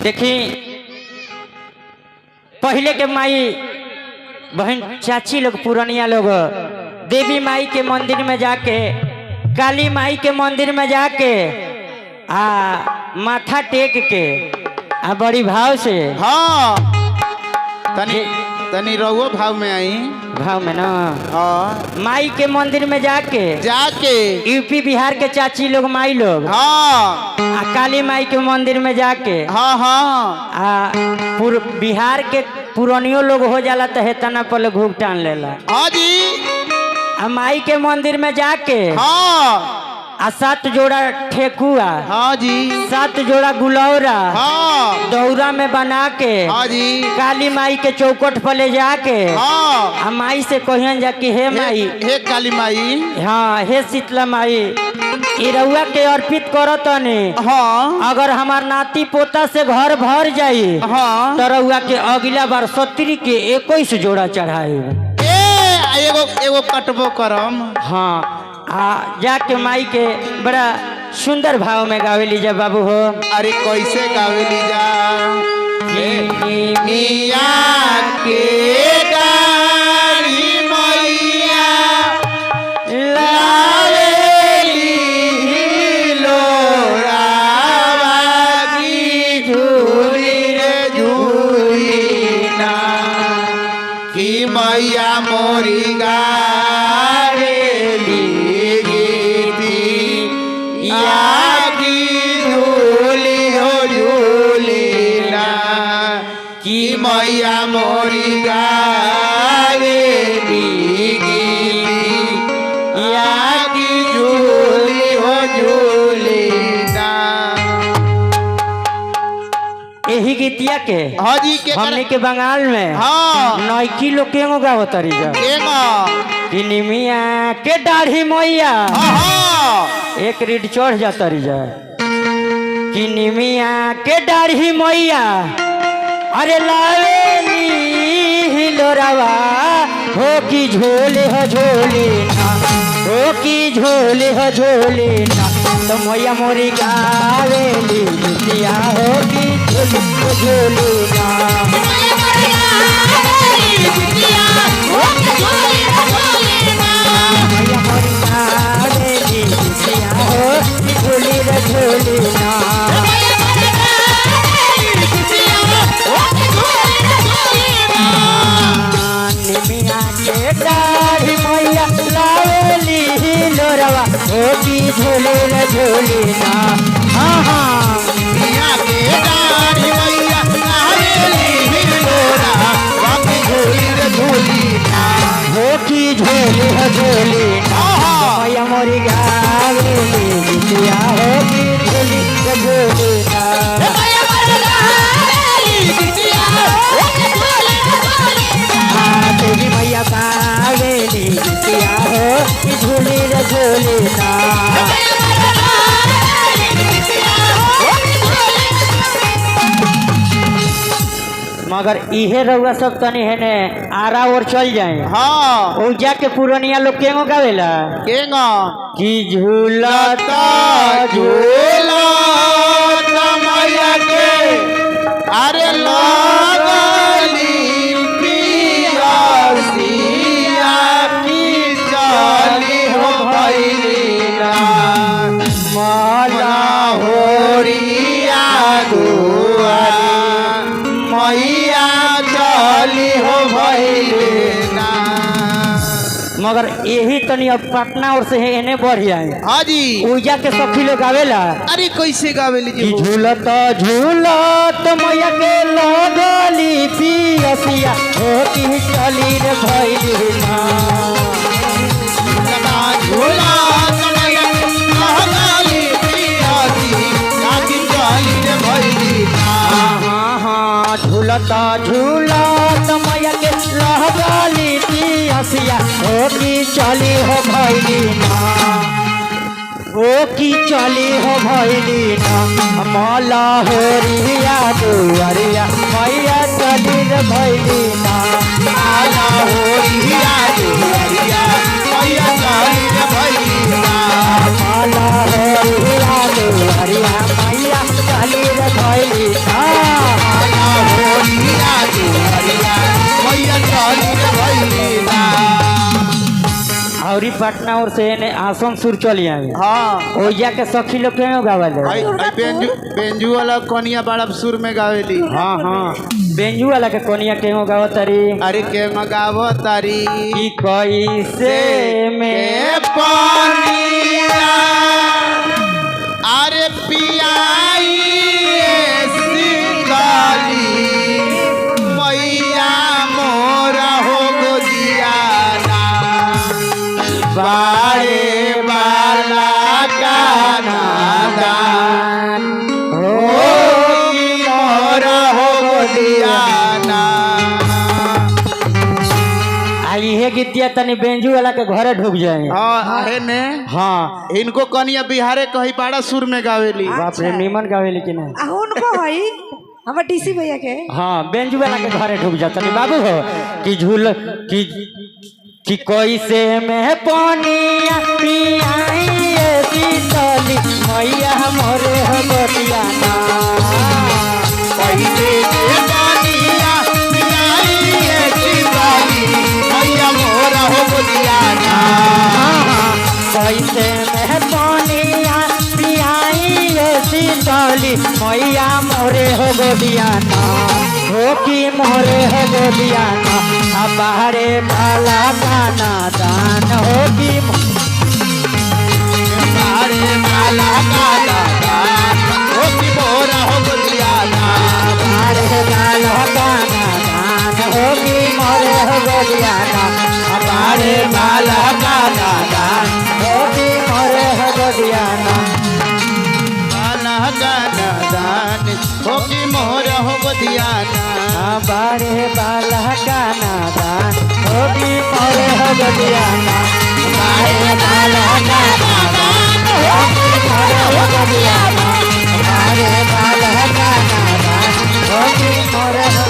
देखी पहले के माई बहन चाची लोग पुरानिया लोग देवी माई के मंदिर में जाके काली माई के मंदिर में जाके माथा टेक के बड़ी भाव से हाँ तनी रहुओ भाव में आई भाव में ना हाँ माई के मंदिर में जाके यूपी बिहार के चाची लोग माई लोग हाँ काली माई के मंदिर में जाके हाँ हाँ बिहार के पुरानियों लोग हो जाला तो हेतना पहले घूक टान लेला हाँ जी माई के मंदिर में जाके हाँ 7 जोड़ा ठेकुआ हाँ जी 7 जोड़ा गुलौरा हाँ दौरा में बना के हाँ जी काली माई के चौकट पर ले जाके हाँ माई से कहियन जा कि हे माई हे काली माई हाँ हे शीतला माई ई रउआ के अर्पित करत तनी हाँ अगर हमार नाती पोता से घर भर जाई हाँ तो रउआ के अगला बार 70 के 21 जोड़ा चढ़ाई एगो कटबो करम हाँ जाके माई के बड़ा सुंदर भाव में गावे लीजा बाबू हो। अरे कैसे गावे लीजा मिया के डाली मैया लावेली लोरावा की झूली रे झूली ना कि मैया मोरी मैया मोरी गावे या की झूली हो झूली ना यही गीतिया के हाँ जी के हमने के बंगाल में हाँ 9 लोग के गावत तरी जा कि निमिया के दाढ़ी मैया एक रीड चढ़ जाता रही जा कि निमिया के दाढ़ी मैया अरे लावेली लोरावा हो की झोले हो झोले ना हो की झोले हो झोले ना तो मैया मोरी गावेली बिटिया हो की झोले हो झोले ना मैया मोरी गावेली बिटिया हो की झोले हो झोले ना दाढ़ी मैया लावेली लोरवा होगी झोले न झोले ना हाँ हाँ मिया के दाढ़ी मैया लावेली लोरवा होगी झोले न झोले ना होगी झोले न झोले ना मैया मोरी गावेली बिटिया होगी झोले न झोले ना देवी मैया गावेली बिटिया हो झूली रे झूली ना मगर इहे रउआ सब तनी है ने आरा और चल जाए हाँ ओ जाके पुरानिया लोग केंगो गावेला केंगो कि झूलता झूला मैया के अरे लगली पियासिया की चाली हो भैया माला होरिया दुआरी मैया चाली हो भैया मगर यही तनी अब पटना और से एने बढ़ जाए हाँ जी उजा के सखी लोग गावेला अरे कैसे गावेली जी झूलत झूलत मैया के लगली पियसिया हो की चली रे भैली ना झूला मैया लगली पियसिया की चली रे भैली हाँ हाँ झूलत झूलत मैया के लगली पियसिया हो की चली हो भैली ना ओ की चली हो भैली ना माला होरिया दुआरिया मैया चली रे भैली ना माला होरिया दुआरिया मैया चली रे भैली ना माला होरिया दुआरिया मैया चली रे भैली ना अभी पटना और से ने आसनसोल चली आए हाँ ओइया के सखी लोग क्यों गावल है? आई बेंजू वाला कोनिया बड़ा सुर में गावेली। हाँ हाँ बेंजू वाला के कोनिया क्यों गावत तारी? अरे के मगावो तारी कि कैसे में पानिया अरे पियाई सिंगाली मैया मोरा हो गोदियाना बारे वाला गाना दान हो मोरा हो गोदियाना। आई है गीतिया तनी बेंजू वाला के घरे ढुक जाए। हाँ है ने हाँ इनको कनिया बिहारे कही पाड़ा सुर में गावेली। बाप रे नीमन गावेली कि नहीं? उनको भाई हमारे डीसी भैया के हाँ बेंजू वाला के घरे ढुक जाता नहीं बाबू हो कि झूल कि कैसे में पानिया पियाई शीतली मैया मोरे हो गोतियाना कैसे में पानिया पियाई शीतली मैया मोरा हो गोदियाना। कैसे में पानिया पियाई शीतली मैया मोरे हो गोदियाना हो कि मोरे हो गोदियाना बाहरे भाला गाना दान हो कि बारे माला गाना दान हो कि मोरा हो गोदियाना। बाहरे भाला गाना दान हो कि मोरे हो गोदियाना बाहरे भाला गाना दान हो कि मोरे हो गोदियाना माला गाना दान हो कि मोरा हो गोदियाना। बारे भाला गाना दान हो कि मोरे हो गोदियाना बारे भाला गाना दान हो कि मोरे हो गोदियाना बारे भाला गाना दान हो कि मोरे हो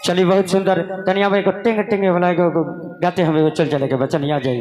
चलिए बहुत सुंदर तनिया भाई को टेंगे टेंगे वाला को गाते हमें चल चले के बच्चन आ जाए।